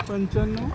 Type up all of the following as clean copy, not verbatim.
95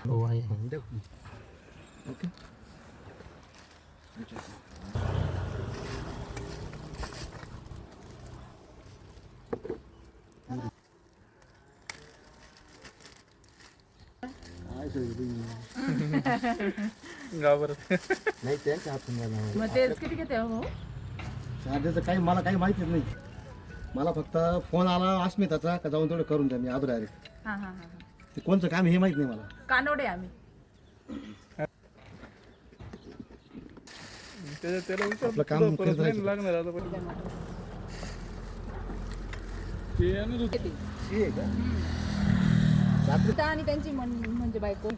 Oh, ay, hindi. Okay काय सगळी घाबरत नाही त्यांच्या हातून जाणार. मग तेच किती घेते हो? चार्जेचं काही मला काही माहितीच नाही. मला फक्त फोन आला अस्मिताचा का जाऊन तेवढं करून द्या. मी आलो डायरेक्ट. हा हा हा ते कोणचं काम हे माहित नाही मला. कानोडे आम्ही त्याला आपलं काम परत करीत नाही राहायचं. लागणार आता पण ते आणत होते. हे आहे का? रात्री सीता आणि त्यांची म्हणजे बायको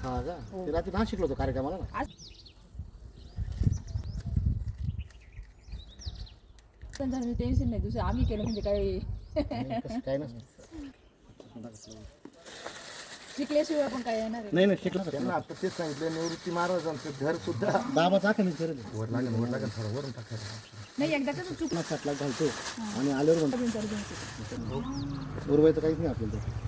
हा का? ते रात्री नाशिकला शिकलो होतो कार्यक्रमाला ना. आज पण झालं टेन्शन नाही दुसरं आम्ही केलं म्हणजे काही नाही, तसं काही नसतं. शिकल्याशिवाय पण काय येणार आहे. नाही नाही शिकला त्यांना आता तेच सांगितलं निवृत्ती महाराजांचं घर सुद्धा दाबा टाका नाही करेल वर लागेल थोडं वरून टाकायचं नाही एकदा कसं चुक साठला घालतो आणि आल्यावर म्हणतो उरवायचं काहीच नाही आपल्याला त्याचं.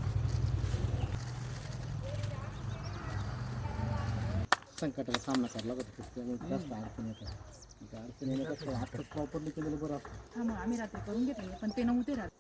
संकटाचा सामना करावा लागतो त्यामुळे जास्त अडचण येतात. अडचण येण्यापेक्षा आत्ताच प्रॉपरली केलेलं बरं असतं. हा मग आम्ही रात्री करून घेतले पण ते नव्हते राहत